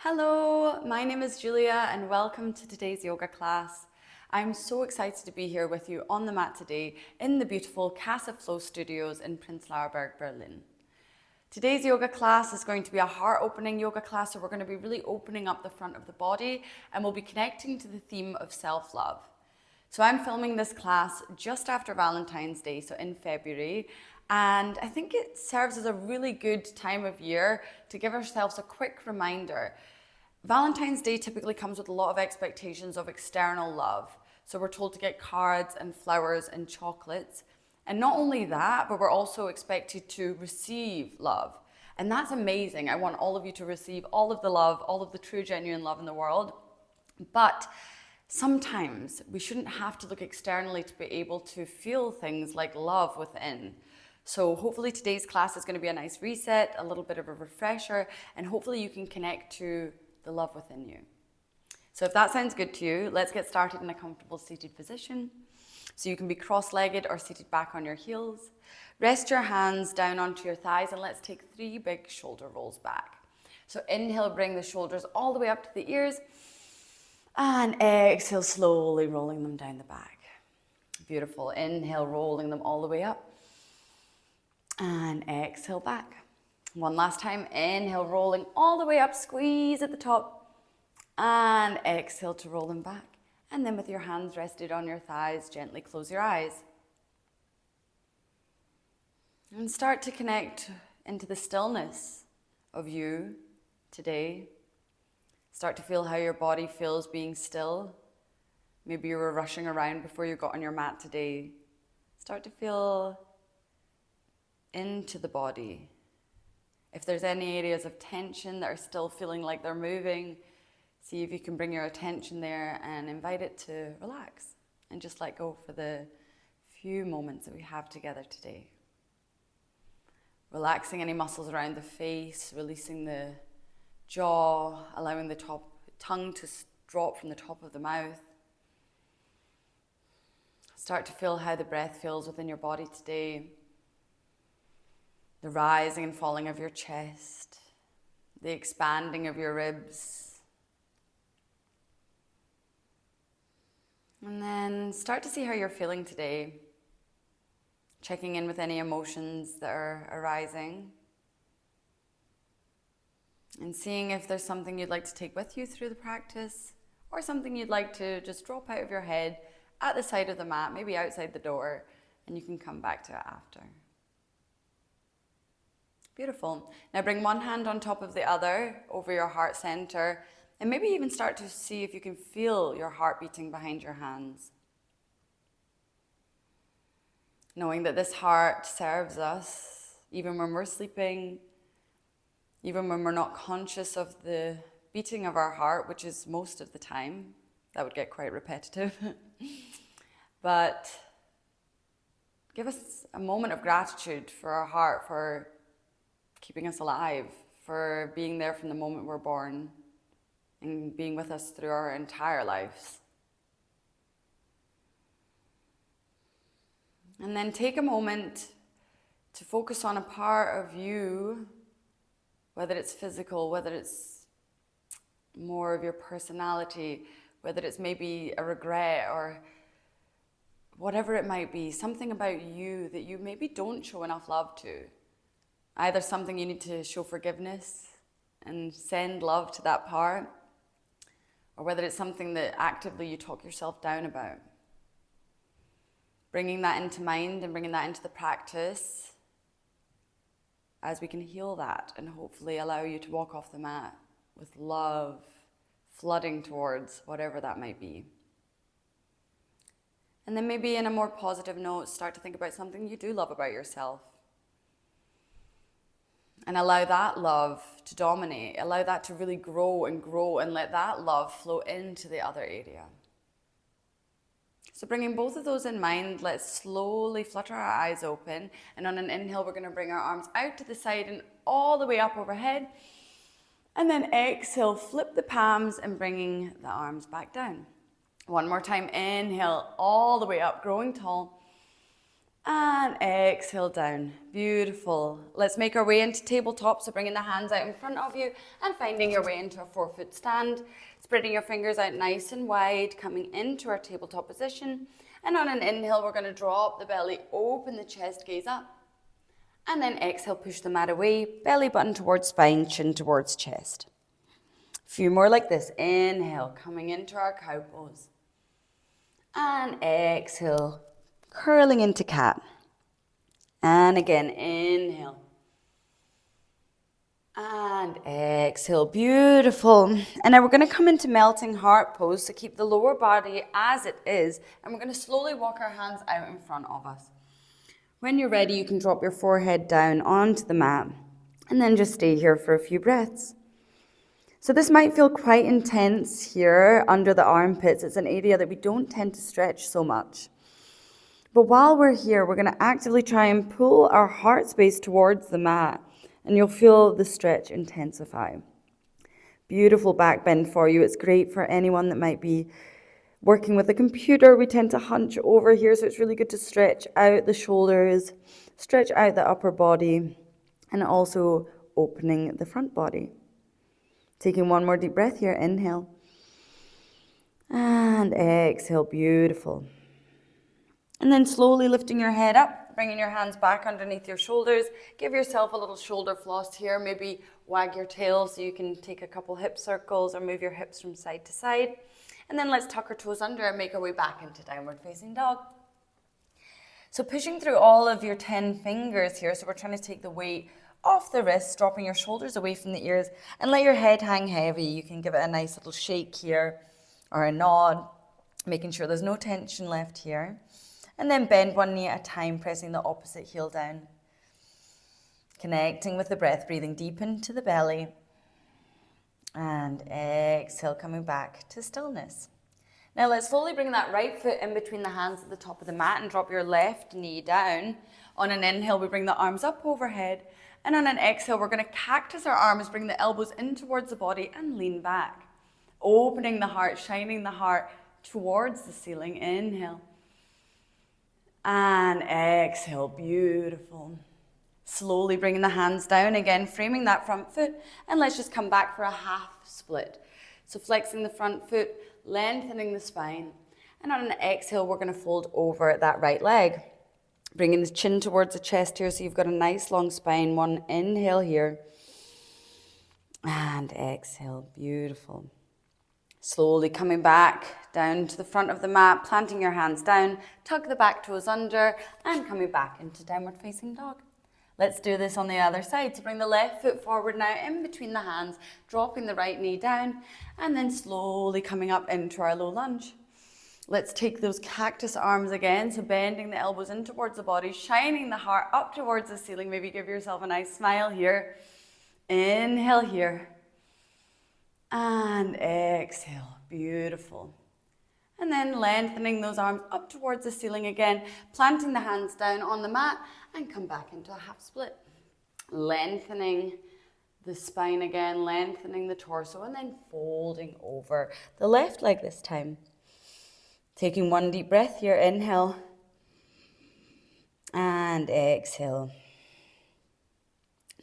Hello, my name is Julia and welcome to today's yoga class. I'm so excited to be here with you on the mat today in the beautiful Casa Flow Studios in Prenzlauer Berg, Berlin. Today's yoga class is going to be a heart-opening yoga class, so we're going to be really opening up the front of the body and we'll be connecting to the theme of self-love. So I'm filming this class just after Valentine's Day, so in February, and I think it serves as a really good time of year to give ourselves a quick reminder. Valentine's Day typically comes with a lot of expectations of external love. So we're told to get cards and flowers and chocolates. And not only that, but we're also expected to receive love. And that's amazing. I want all of you to receive all of the love, all of the true, genuine love in the world. But sometimes we shouldn't have to look externally to be able to feel things like love within. So hopefully today's class is going to be a nice reset, a little bit of a refresher, and hopefully you can connect to the love within you. So if that sounds good to you, let's get started in a comfortable seated position. So you can be cross-legged or seated back on your heels. Rest your hands down onto your thighs and let's take 3 big shoulder rolls back. So inhale, bring the shoulders all the way up to the ears, and exhale, slowly rolling them down the back. Beautiful. Inhale, rolling them all the way up, and exhale back. One last time, inhale, rolling all the way up, squeeze at the top, and exhale to roll them back. And then with your hands rested on your thighs, gently close your eyes. And start to connect into the stillness of you today. Start to feel how your body feels being still. Maybe you were rushing around before you got on your mat today. Start to feel into the body. If there's any areas of tension that are still feeling like they're moving, see if you can bring your attention there and invite it to relax and just let go for the few moments that we have together today. Relaxing any muscles around the face, releasing the jaw, allowing the tongue to drop from the top of the mouth. Start to feel how the breath feels within your body today. The rising and falling of your chest, the expanding of your ribs. And then start to see how you're feeling today. Checking in with any emotions that are arising. And seeing if there's something you'd like to take with you through the practice, or something you'd like to just drop out of your head at the side of the mat, maybe outside the door, and you can come back to it after. Beautiful. Now bring one hand on top of the other over your heart center, and maybe even start to see if you can feel your heart beating behind your hands. Knowing that this heart serves us even when we're sleeping, even when we're not conscious of the beating of our heart, which is most of the time. That would get quite repetitive. But give us a moment of gratitude for our heart, for keeping us alive, for being there from the moment we're born and being with us through our entire lives. And then take a moment to focus on a part of you, whether it's physical, whether it's more of your personality, whether it's maybe a regret or whatever it might be, something about you that you maybe don't show enough love to. Either something you need to show forgiveness and send love to that part, or whether it's something that actively you talk yourself down about. Bringing that into mind and bringing that into the practice as we can heal that and hopefully allow you to walk off the mat with love flooding towards whatever that might be. And then maybe in a more positive note, start to think about something you do love about yourself. And allow that love to dominate, allow that to really grow and let that love flow into the other area. So bringing both of those in mind, let's slowly flutter our eyes open. And on an inhale, we're going to bring our arms out to the side and all the way up overhead. And then exhale, flip the palms and bringing the arms back down. One more time, inhale all the way up, growing tall. And exhale down. Beautiful. Let's make our way into tabletop. So bringing the hands out in front of you and finding your way into a 4-foot stand. Spreading your fingers out nice and wide, coming into our tabletop position. And on an inhale, we're going to drop the belly, open the chest, gaze up. And then exhale, push the mat away, belly button towards spine, chin towards chest. A few more like this. Inhale, coming into our cow pose. And exhale, curling into cat. And again, inhale. And exhale, beautiful. And now we're going to come into melting heart pose, so keep the lower body as it is. And we're going to slowly walk our hands out in front of us. When you're ready, you can drop your forehead down onto the mat and then just stay here for a few breaths. So this might feel quite intense here under the armpits. It's an area that we don't tend to stretch so much. But while we're here, we're going to actively try and pull our heart space towards the mat, and you'll feel the stretch intensify. Beautiful back bend for you. It's great for anyone that might be working with a computer. We tend to hunch over here, so it's really good to stretch out the shoulders, stretch out the upper body, and also opening the front body. Taking one more deep breath here. Inhale. And exhale. Beautiful. And then slowly lifting your head up, bringing your hands back underneath your shoulders. Give yourself a little shoulder floss here. Maybe wag your tail so you can take a couple hip circles or move your hips from side to side. And then let's tuck our toes under and make our way back into downward facing dog. So pushing through all of your 10 fingers here. So we're trying to take the weight off the wrists, dropping your shoulders away from the ears, and let your head hang heavy. You can give it a nice little shake here or a nod, making sure there's no tension left here. And then bend one knee at a time, pressing the opposite heel down. Connecting with the breath, breathing deep into the belly. And exhale, coming back to stillness. Now let's slowly bring that right foot in between the hands at the top of the mat and drop your left knee down. On an inhale, we bring the arms up overhead. And on an exhale, we're going to cactus our arms, bring the elbows in towards the body and lean back. Opening the heart, shining the heart towards the ceiling. Inhale. And exhale, beautiful. Slowly bringing the hands down again, framing that front foot, and let's just come back for a half split. So flexing the front foot, lengthening the spine, and on an exhale, we're going to fold over that right leg. Bringing the chin towards the chest here, so you've got a nice long spine. One inhale here, and exhale, beautiful. Slowly coming back down to the front of the mat, planting your hands down, tuck the back toes under, and coming back into downward facing dog. Let's do this on the other side. So bring the left foot forward now in between the hands, dropping the right knee down, and then slowly coming up into our low lunge. Let's take those cactus arms again. So bending the elbows in towards the body, shining the heart up towards the ceiling. Maybe give yourself a nice smile here. Inhale here. And exhale. Beautiful. And then lengthening those arms up towards the ceiling again, planting the hands down on the mat and come back into a half split. Lengthening the spine again, lengthening the torso, and then folding over the left leg this time. Taking one deep breath here, inhale and exhale.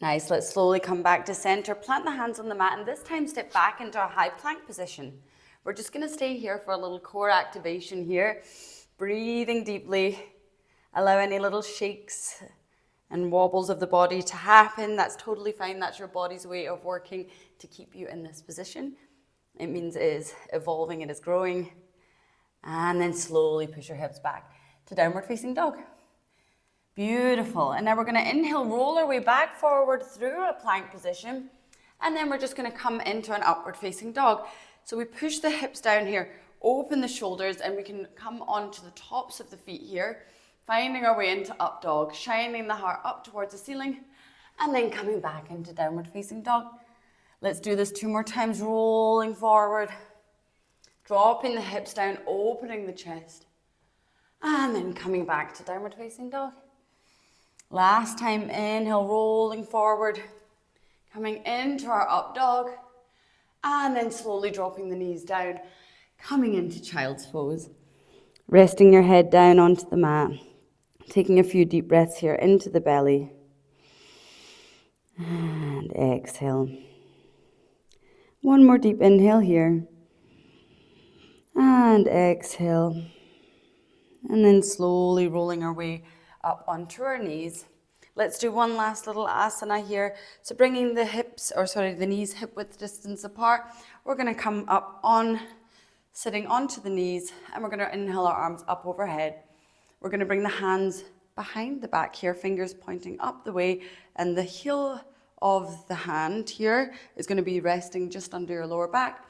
Nice, let's slowly come back to center, plant the hands on the mat, and this time step back into a high plank position. We're just going to stay here for a little core activation here. Breathing deeply. Allow any little shakes and wobbles of the body to happen. That's totally fine. That's your body's way of working to keep you in this position. It means it is evolving, it is growing. And then slowly push your hips back to downward facing dog. Beautiful. And now we're going to inhale, roll our way back forward through a plank position. And then we're just going to come into an upward facing dog. So we push the hips down here, open the shoulders, and we can come onto the tops of the feet here, finding our way into up dog, shining the heart up towards the ceiling, and then coming back into downward facing dog. Let's do this 2 more times, rolling forward, dropping the hips down, opening the chest, and then coming back to downward facing dog. Last time, inhale, rolling forward, coming into our up dog, and then slowly dropping the knees down, coming into child's pose. Resting your head down onto the mat. Taking a few deep breaths here into the belly. And exhale. One more deep inhale here. And exhale. And then slowly rolling our way up onto our knees. Let's do one last little asana here. So bringing the knees hip width distance apart. We're going to come up on, sitting onto the knees, and we're going to inhale our arms up overhead. We're going to bring the hands behind the back here, fingers pointing up the way, and the heel of the hand here is going to be resting just under your lower back.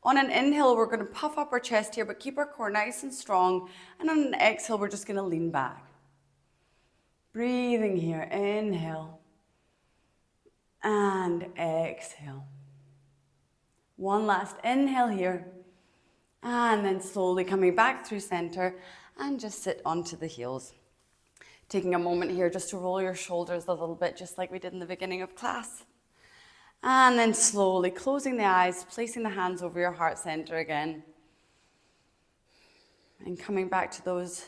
On an inhale, we're going to puff up our chest here, but keep our core nice and strong. And on an exhale, we're just going to lean back. Breathing here, inhale and exhale. One last inhale here, and then slowly coming back through center and just sit onto the heels. Taking a moment here just to roll your shoulders a little bit, just like we did in the beginning of class. And then slowly closing the eyes, placing the hands over your heart center again. And coming back to those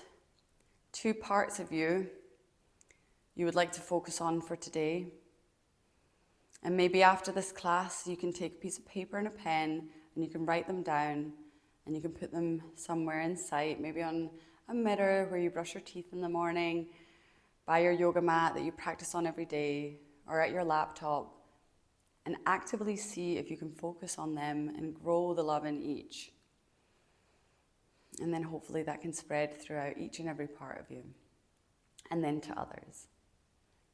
two parts of you would like to focus on for today. And maybe after this class, you can take a piece of paper and a pen and you can write them down and you can put them somewhere in sight, maybe on a mirror where you brush your teeth in the morning, by your yoga mat that you practice on every day, or at your laptop, and actively see if you can focus on them and grow the love in each. And then hopefully that can spread throughout each and every part of you, and then to others.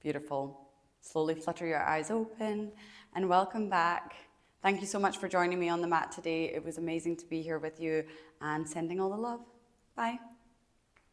Beautiful. Slowly flutter your eyes open and welcome back. Thank you so much for joining me on the mat today. It was amazing to be here with you and sending all the love. Bye.